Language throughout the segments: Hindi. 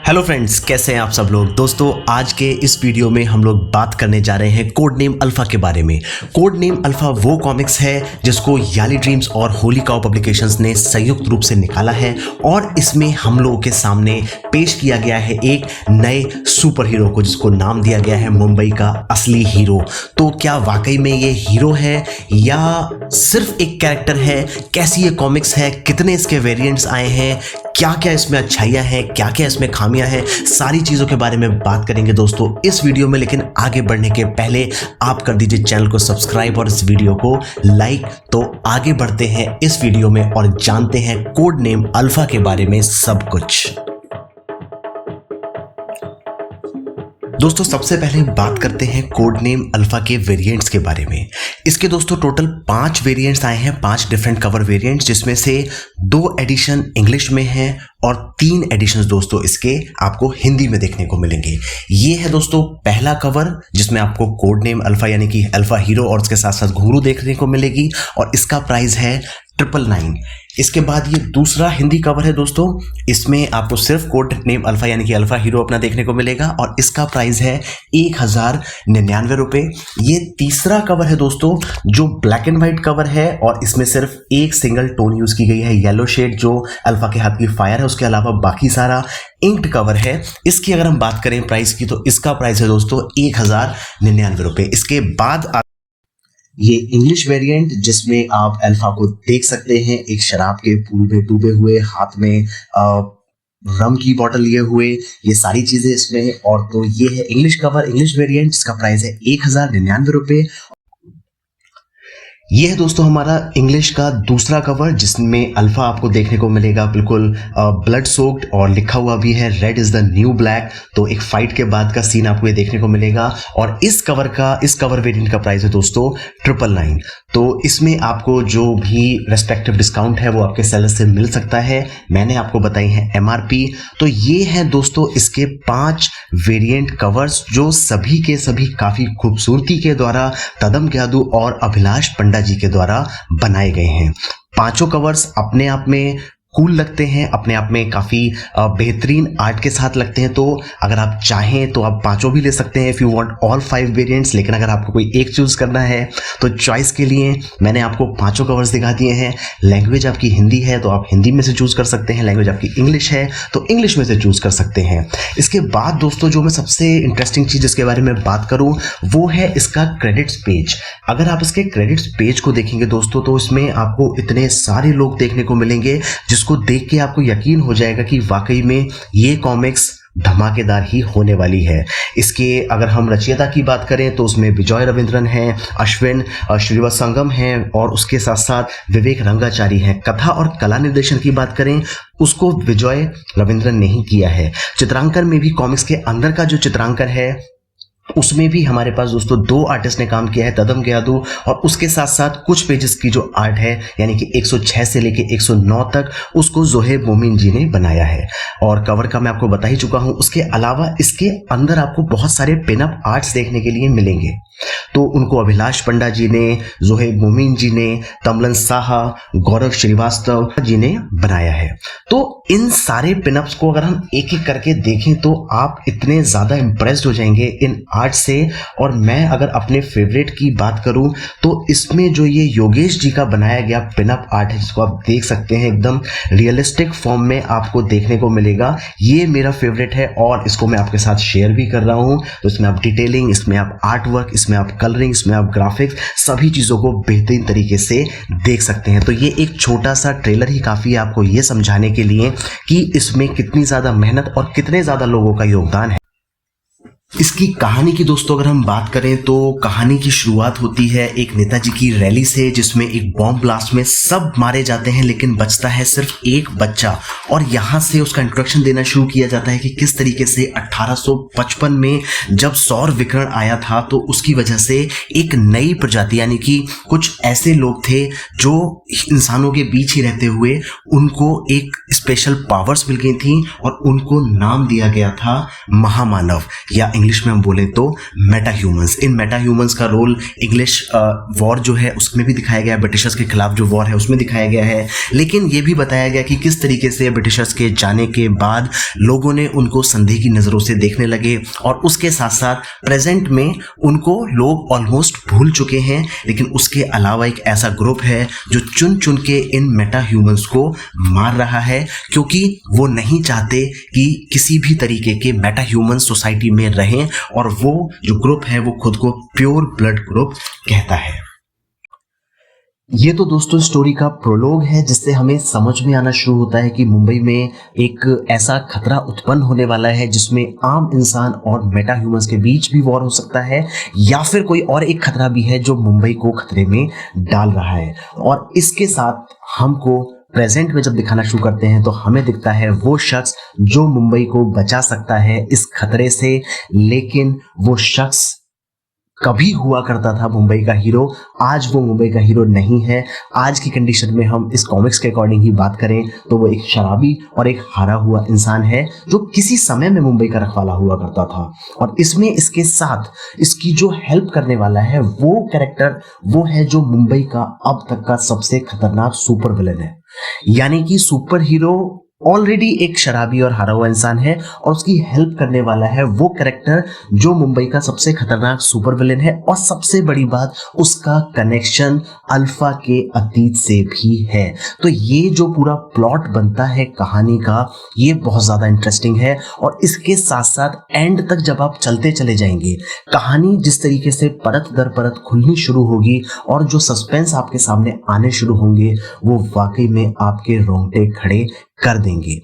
हेलो फ्रेंड्स, कैसे हैं आप सब लोग। दोस्तों, आज के इस वीडियो में हम लोग बात करने जा रहे हैं कोड नेम अल्फा के बारे में। कोड नेम अल्फा वो कॉमिक्स है जिसको याली ड्रीम्स और होली काउ पब्लिकेशंस ने संयुक्त रूप से निकाला है और इसमें हम लोगों के सामने पेश किया गया है एक नए सुपर हीरो को, जिसको नाम दिया गया है मुंबई का असली हीरो। तो क्या वाकई में ये हीरो है या सिर्फ एक कैरेक्टर है? कैसी ये कॉमिक्स है, कितने इसके वेरिएंट्स आए हैं, क्या क्या इसमें अच्छाइयाँ हैं, क्या क्या इसमें खामियां हैं, सारी चीज़ों के बारे में बात करेंगे दोस्तों इस वीडियो में। लेकिन आगे बढ़ने के पहले आप कर दीजिए चैनल को सब्सक्राइब और इस वीडियो को लाइक। तो आगे बढ़ते हैं इस वीडियो में और जानते हैं कोड नेम अल्फा के बारे में सब कुछ। दोस्तों, सबसे पहले बात करते हैं कोड नेम अल्फा के वेरिएंट्स के बारे में। इसके दोस्तों टोटल 5 वेरिएंट्स आए हैं, 5 डिफरेंट कवर वेरिएंट्स, जिसमें से 2 एडिशन इंग्लिश में हैं और 3 एडिशंस दोस्तों इसके आपको हिंदी में देखने को मिलेंगे। ये है दोस्तों पहला कवर, जिसमें आपको कोड नेम अल्फा यानी कि अल्फा हीरो और उसके साथ साथ घुंघरू देखने को मिलेगी और इसका प्राइस है 999। इसके बाद ये दूसरा हिंदी कवर है दोस्तों, इसमें आपको सिर्फ कोड नेम अल्फा यानी कि अल्फा हीरो अपना देखने को मिलेगा और इसका प्राइस है 1099 रुपये। ये तीसरा कवर है दोस्तों, जो ब्लैक एंड व्हाइट कवर है और इसमें सिर्फ एक सिंगल टोन यूज की गई है, येलो शेड, जो अल्फा के हाथ की फायर है। उसके अलावा बाकी सारा इंक्ड कवर है। इसकी अगर हम बात करें प्राइस की, तो इसका प्राइस है दोस्तों 1099 रुपये। इसके बाद ये इंग्लिश वेरिएंट, जिसमें आप अल्फा को देख सकते हैं एक शराब के पूल में डूबे हुए, हाथ में रम की बोतल लिए हुए, ये सारी चीजें इसमें है। और तो ये है इंग्लिश कवर, इंग्लिश वेरिएंट, जिसका प्राइस है 1099 रुपये। ये है दोस्तों हमारा इंग्लिश का दूसरा कवर, जिसमें अल्फा आपको देखने को मिलेगा बिल्कुल ब्लड सोक्ड और लिखा हुआ भी है red is the new black. तो एक फाइट के बाद का सीन आपको ये देखने को मिलेगा और इस कवर वेरिएंट का प्राइस है दोस्तों 999। तो इसमें आपको जो भी रेस्पेक्टिव डिस्काउंट है वो आपके सेलर से मिल सकता है। मैंने आपको बताई है MRP। तो ये है दोस्तों इसके 5 वेरिएंट कवर्स, जो सभी के सभी काफी खूबसूरती के द्वारा तदम ग्यादू और अभिलाष पंडा जी के द्वारा बनाए गए हैं। 5 कवर्स अपने आप में कूल लगते हैं, अपने आप में काफ़ी बेहतरीन आर्ट के साथ लगते हैं। तो अगर आप चाहें तो आप 5 भी ले सकते हैं if you want all 5 variants. लेकिन अगर आपको कोई एक चूज़ करना है तो चॉइस के लिए मैंने आपको 5 कवर्स दिखा दिए हैं। लैंग्वेज आपकी हिंदी है तो आप हिंदी में से चूज़ कर सकते हैं, लैंग्वेज आपकी इंग्लिश है तो इंग्लिश में से चूज़ कर सकते हैं। इसके बाद दोस्तों जो मैं सबसे इंटरेस्टिंग चीज़ इसके बारे में बात करूँ वो है इसका क्रेडिट्स पेज। अगर आप इसके क्रेडिट्स पेज को देखेंगे दोस्तों, तो इसमें आपको इतने सारे लोग देखने को मिलेंगे जिसको देख के आपको यकीन हो जाएगा कि वाकई में ये कॉमिक्स धमाकेदार ही होने वाली है। इसके अगर हम रचयिता की बात करें तो उसमें विजय रविंद्रन हैं, अश्विन श्रीवास्तव हैं और उसके साथ साथ विवेक रंगाचारी हैं। कथा और कला निर्देशन की बात करें उसको विजय रविंद्रन ने ही किया है। चित्रांकन में भी कॉमिक्स के अंदर का जो चित्रांकन है उसमें भी हमारे पास दोस्तों 2 आर्टिस्ट ने काम किया है, तदम ग्यादू और उसके साथ साथ कुछ पेजेस की जो आर्ट है यानी कि 106 से लेके 109 तक उसको जोहेब मोमिन जी ने बनाया है। और कवर का मैं आपको बता ही चुका हूं। उसके अलावा इसके अंदर आपको बहुत सारे पिनअप आर्ट्स देखने के लिए मिलेंगे। तो उनको अभिलाष पंडा जी ने, जोहेब मोमिन जी ने, तमलन साहा, गौरव श्रीवास्तव जी ने बनाया है। तो इन सारे पिनअप्स को अगर हम एक एक करके देखें तो आप इतने ज़्यादा इम्प्रेस्ड हो जाएंगे इन आर्ट से। और मैं अगर अपने फेवरेट की बात करूं तो इसमें जो ये योगेश जी का बनाया गया पिनअप आर्ट है, जिसको आप देख सकते हैं एकदम रियलिस्टिक फॉर्म में आपको देखने को मिलेगा, ये मेरा फेवरेट है और इसको मैं आपके साथ शेयर भी कर रहा हूं। तो इसमें आप डिटेलिंग, इसमें आप आर्ट वर्क, इसमें आप कलरिंग, इसमें आप ग्राफिक्स, सभी चीज़ों को बेहतरीन तरीके से देख सकते हैं। तो ये एक छोटा सा ट्रेलर ही काफ़ी है आपको ये समझाने के लिए कि इसमें कितनी ज़्यादा मेहनत और कितने ज़्यादा लोगों का योगदान है। इसकी कहानी की दोस्तों अगर हम बात करें तो कहानी की शुरुआत होती है एक नेताजी की रैली से, जिसमें एक बॉम्ब ब्लास्ट में सब मारे जाते हैं लेकिन बचता है सिर्फ एक बच्चा। और यहाँ से उसका इंट्रोडक्शन देना शुरू किया जाता है कि किस तरीके से 1855 में जब सौर विकिरण आया था तो उसकी वजह से एक नई प्रजाति यानी कि कुछ ऐसे लोग थे जो इंसानों के बीच ही रहते हुए उनको एक स्पेशल पावर्स मिल गई थी और उनको नाम दिया गया था महामानव, या इंग्लिश में हम बोले तो मेटा ह्यूमंस। इन मेटा ह्यूमंस का रोल इंग्लिश वॉर जो है उसमें भी दिखाया गया है, ब्रिटिशर्स के खिलाफ जो वॉर है उसमें दिखाया गया है। लेकिन ये भी बताया गया कि किस तरीके से ब्रिटिशर्स के जाने के बाद लोगों ने उनको संदेह की नज़रों से देखने लगे, और उसके साथ साथ प्रेजेंट में उनको लोग ऑलमोस्ट भूल चुके हैं। लेकिन उसके अलावा एक ऐसा ग्रुप है जो चुन चुन के इन मेटा ह्यूमंस को मार रहा है, क्योंकि वो नहीं चाहते कि किसी भी तरीके के मेटा ह्यूमन सोसाइटी में रहें, और वो जो ग्रुप है वो खुद को प्योर ब्लड ग्रुप कहता है। ये तो दोस्तों स्टोरी का प्रोलॉग है, जिससे हमें समझ में आना शुरू होता है कि मुंबई में एक ऐसा खतरा उत्पन्न होने वाला है जिसमें आम इंसान और मेटा ह्यूमंस के बीच भी वॉर हो सकता है, या फिर कोई और एक खतरा भी है जो मुंबई को खतरे में डाल रहा है। और इसके साथ हमको प्रेजेंट में जब दिखाना शुरू करते हैं तो हमें दिखता है वो शख्स जो मुंबई को बचा सकता है इस खतरे से। लेकिन वो शख्स कभी हुआ करता था मुंबई का हीरो, आज वो मुंबई का हीरो नहीं है। आज की कंडीशन में हम इस कॉमिक्स के अकॉर्डिंग ही बात करें तो वो एक शराबी और एक हारा हुआ इंसान है जो किसी समय में मुंबई का रखवाला हुआ करता था। और इसमें इसके साथ इसकी जो हेल्प करने वाला है वो कैरेक्टर वो है जो मुंबई का अब तक का सबसे खतरनाक सुपर विलेन है। यानी कि सुपर हीरो ऑलरेडी एक शराबी और हारा हुआ इंसान है, और उसकी हेल्प करने वाला है वो कैरेक्टर जो मुंबई का सबसे खतरनाक सुपर विलेन है। और सबसे बड़ी बात, उसका कनेक्शन अल्फा के अतीत से भी है। तो ये जो पूरा प्लॉट बनता है कहानी का, ये बहुत ज्यादा इंटरेस्टिंग है। और इसके साथ साथ एंड तक जब आप चलते चले जाएंगे, कहानी जिस तरीके से परत दर परत खुलनी शुरू होगी और जो सस्पेंस आपके सामने आने शुरू होंगे, वो वाकई में आपके रोंगटे खड़े कर देंगे।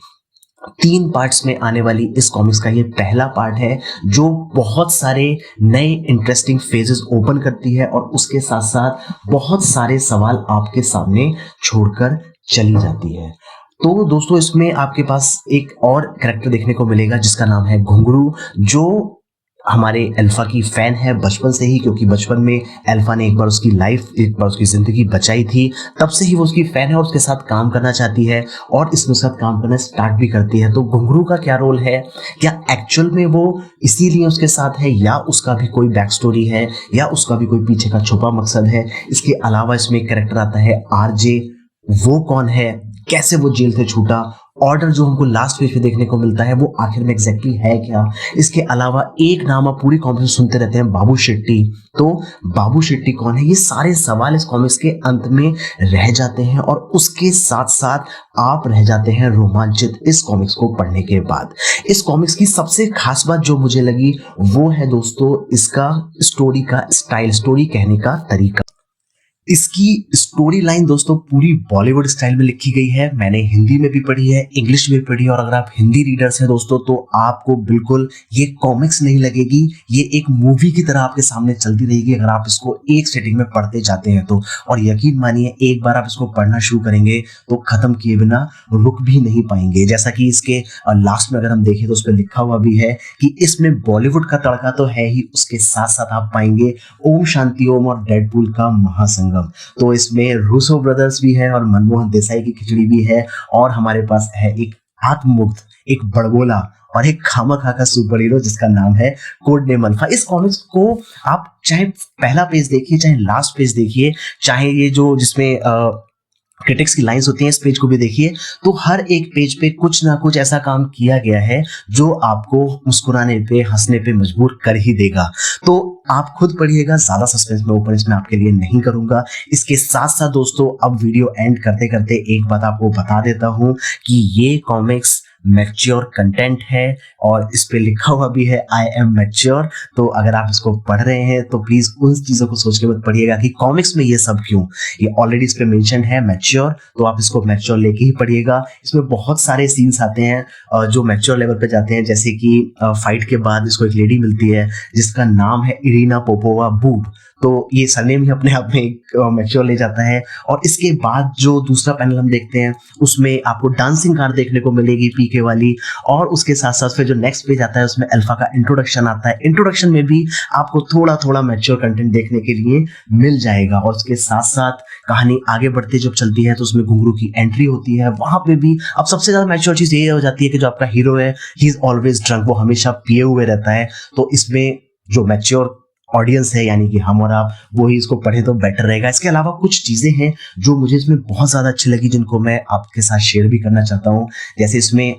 3 पार्ट्स में आने वाली इस कॉमिक्स का ये पहला पार्ट है जो बहुत सारे नए इंटरेस्टिंग फेजेस ओपन करती है, और उसके साथ साथ बहुत सारे सवाल आपके सामने छोड़कर चली जाती है। तो दोस्तों इसमें आपके पास एक और कैरेक्टर देखने को मिलेगा जिसका नाम है घुंगरू, जो हमारे अल्फा की फैन है बचपन से ही, क्योंकि बचपन में अल्फा ने एक बार उसकी लाइफ, एक बार उसकी जिंदगी बचाई थी। तब से ही वो उसकी फैन है और उसके साथ काम करना चाहती है, और इसमें साथ काम करना स्टार्ट भी करती है। तो घुंगरू का क्या रोल है, क्या एक्चुअल में वो इसीलिए उसके साथ है, या उसका भी कोई बैक स्टोरी है, या उसका भी कोई पीछे का छुपा मकसद है। इसके अलावा इसमें एक कैरेक्टर आता है आरजे, वो कौन है, कैसे वो जेल से छूटा, ऑर्डर जो हमको लास्ट पेज पे देखने को मिलता है वो आखिर में एग्जैक्टली है क्या। इसके अलावा एक नाम आप पूरी कॉमिक्स में सुनते रहते हैं, बाबू शेट्टी। तो बाबू शेट्टी कौन है, ये सारे सवाल इस कॉमिक्स के अंत में रह जाते हैं, और उसके साथ साथ आप रह जाते हैं रोमांचित इस कॉमिक्स को पढ़ने के बाद। इस कॉमिक्स की सबसे खास बात जो मुझे लगी वो है दोस्तों इसका स्टोरी का स्टाइल, स्टोरी कहने का तरीका। इसकी स्टोरी लाइन दोस्तों पूरी बॉलीवुड स्टाइल में लिखी गई है। मैंने हिंदी में भी पढ़ी है, इंग्लिश में भी पढ़ी है, और अगर आप हिंदी रीडर्स हैं दोस्तों तो आपको बिल्कुल ये कॉमिक्स नहीं लगेगी, ये एक मूवी की तरह आपके सामने चलती रहेगी अगर आप इसको एक सेटिंग में पढ़ते जाते हैं तो। और यकीन मानिए एक बार आप इसको पढ़ना शुरू करेंगे तो खत्म किए बिना रुक भी नहीं पाएंगे। जैसा कि इसके लास्ट में अगर हम देखें तो उस पर लिखा हुआ भी है कि इसमें बॉलीवुड का तड़का तो है ही, उसके साथ साथ आप पाएंगे ओम शांति ओम और डेडपूल का महासंगम। तो इसमें रूसो ब्रदर्स भी है और मनमोहन देसाई की खिचड़ी भी है, और हमारे पास है एक आत्ममुक्त, एक बड़बोला और एक खामखा का सुपर हीरो जिसका नाम है कोड नेम अल्फा। इस कॉमिक्स को आप चाहे पहला पेज देखिए, चाहे लास्ट पेज देखिए, चाहे ये जो जिसमें क्रिटिक्स की लाइंस होती हैं इस पेज को भी देखिए, तो हर एक पेज पे कुछ ना कुछ ऐसा काम किया गया है जो आपको मुस्कुराने पे, हंसने पे मजबूर कर ही देगा। तो आप खुद पढ़िएगा, ज्यादा सस्पेंस में ओपन इसमें आपके लिए नहीं करूंगा। इसके साथ साथ दोस्तों अब वीडियो एंड करते करते एक बात आपको बता देता हूं कि ये कॉमिक्स मैच्योर कंटेंट है, और इस पे लिखा हुआ भी है आई एम मैच्योर। तो अगर आप इसको पढ़ रहे हैं तो प्लीज उन चीजों को सोच के मत पढ़िएगा कि कॉमिक्स में ये सब क्यों, ये ऑलरेडी इस पे मेंशन है मैच्योर, तो आप इसको मैच्योर लेके ही पढ़िएगा। इसमें बहुत सारे सीन्स आते हैं जो मैच्योर लेवल पे जाते हैं, जैसे कि फाइट के बाद इसको एक लेडी मिलती है जिसका नाम है इरिना पोपोवा बूब, तो ये सरनेम ही अपने आप में एक मैच्योर ले जाता है। और इसके बाद जो दूसरा पैनल हम देखते हैं उसमें आपको डांसिंग कार देखने को मिलेगी, पी तरीके वाली। और उसके साथ साथ फिर जो नेक्स्ट पेज आता है उसमें अल्फा का इंट्रोडक्शन आता है। इंट्रोडक्शन में भी आपको थोड़ा थोड़ा मैच्योर कंटेंट देखने के लिए मिल जाएगा। और उसके साथ साथ कहानी आगे बढ़ती जब चलती है तो उसमें घुंघरू की एंट्री होती है, वहां पे भी अब सबसे ज्यादा मैच्योर चीज ये हो जाती है कि जो आपका हीरो है ही इज ऑलवेज ड्रंक, वो हमेशा पिए हुए रहता है। तो इसमें जो मैच्योर ऑडियंस है यानी कि हम और आप, वो ही इसको पढ़े तो बेटर रहेगा। इसके अलावा कुछ चीजें हैं जो मुझे इसमें बहुत ज्यादा अच्छी लगी, जिनको मैं आपके साथ शेयर भी करना चाहता हूँ। जैसे इसमें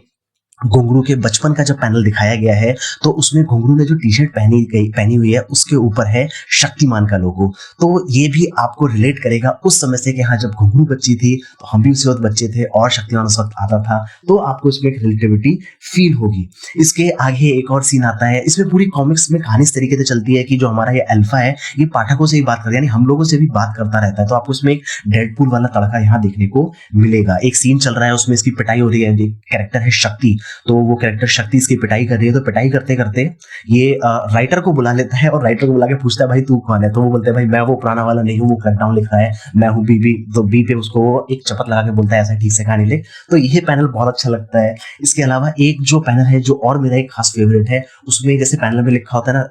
घुंघरू के बचपन का जब पैनल दिखाया गया है तो उसमें घुंघरू ने जो टी शर्ट पहनी हुई है उसके ऊपर है शक्तिमान का लोगो। तो ये भी आपको रिलेट करेगा उस समय से कि हाँ, जब घुंघरू बच्ची थी तो हम भी उसी वक्त बच्चे थे और शक्तिमान उस वक्त आता था, तो आपको इसमें एक रिलेटिविटी फील होगी। इसके आगे एक और सीन आता है। इसमें पूरी कॉमिक्स में कहानी इस तरीके से चलती है कि जो हमारा ये अल्फा है ये पाठकों से ही बात करता है, यानी हम लोगों से भी बात करता रहता है। तो आपको इसमें एक डेडपूल वाला तड़का यहाँ देखने को मिलेगा। एक सीन चल रहा है उसमें इसकी पिटाई हो रही है, कैरेक्टर है शक्ति, तो वो कैरेक्टर शक्ति इसकी पिटाई कर रही है। तो पिटाई करते करते ये राइटर को बुला लेता है और राइटर को बुला के पूछता है भाई तू कौन है। तो वो बोलते हैं भाई मैं वो पुराना वाला नहीं हूँ, वो क्रैकडाउन लिख रहा है, मैं हूँ बीबी। तो बी पे उसको एक चपत लगा के बोलता है ऐसा ठीक से कहानी लिख। तो ये पैनल बहुत अच्छा लगता है। इसके अलावा एक जो पैनल है जो और मेरा एक खास फेवरेट है, उसमें जैसे पैनल में लिखा होता है ना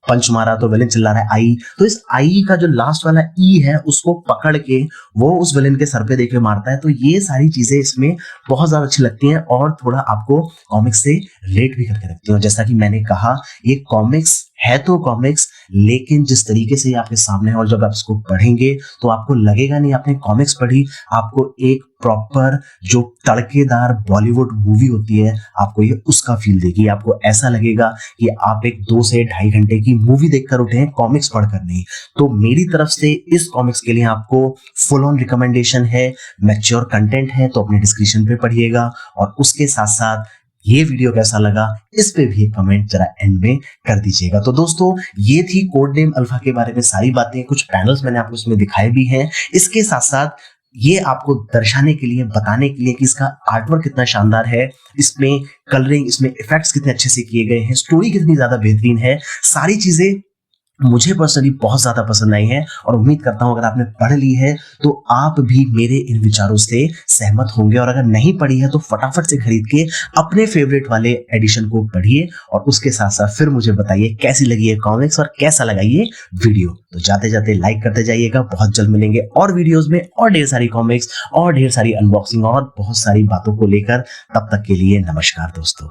पंच मारा तो विलेन चिल्ला रहा है आई, तो इस आई का जो लास्ट वाला ई है उसको पकड़ के वो उस विलेन के सर पे देके मारता है। तो ये सारी चीजें इसमें बहुत ज्यादा अच्छी लगती हैं और थोड़ा आपको कॉमिक्स से रिलेट भी करके रखती हैं। जैसा कि मैंने कहा ये कॉमिक्स है तो कॉमिक्स, लेकिन जिस तरीके से ये आपके सामने है और जब आप इसको पढ़ेंगे तो आपको लगेगा नहीं आपने कॉमिक्स पढ़ी, आपको एक प्रॉपर जो तड़केदार बॉलीवुड मूवी होती है आपको ये उसका फील देगी। आपको ऐसा लगेगा कि आप एक 2 से 2.5 घंटे की मूवी देखकर उठे हैं, कॉमिक्स पढ़कर नहीं। तो मेरी तरफ से इस कॉमिक्स के लिए आपको फुल ऑन रिकमेंडेशन है। मैच्योर कंटेंट है तो अपने डिस्क्रिप्शन पे पढ़िएगा। और उसके साथ साथ ये वीडियो कैसा लगा इस पे भी कमेंट जरा एंड में कर दीजिएगा। तो दोस्तों ये थी कोड नेम अल्फा के बारे में सारी बातें, कुछ पैनल्स मैंने आपको इसमें दिखाए भी हैं। इसके साथ साथ ये आपको दर्शाने के लिए, बताने के लिए कि इसका आर्टवर्क कितना शानदार है, इसमें कलरिंग, इसमें इफेक्ट्स कितने अच्छे से किए गए हैं, स्टोरी कितनी ज्यादा बेहतरीन है, सारी चीजें मुझे पर्सनली बहुत ज्यादा पसंद आई है। और उम्मीद करता हूं अगर आपने पढ़ ली है तो आप भी मेरे इन विचारों से सहमत होंगे। और अगर नहीं पढ़ी है तो फटाफट से खरीद के अपने फेवरेट वाले एडिशन को पढ़िए और उसके साथ साथ फिर मुझे बताइए कैसी लगी है कॉमिक्स और कैसा लगा ये वीडियो। तो जाते जाते लाइक करते जाइएगा। बहुत जल्द मिलेंगे और वीडियोस में और ढेर सारी कॉमिक्स और ढेर सारी अनबॉक्सिंग और बहुत सारी बातों को लेकर। तब तक के लिए नमस्कार दोस्तों।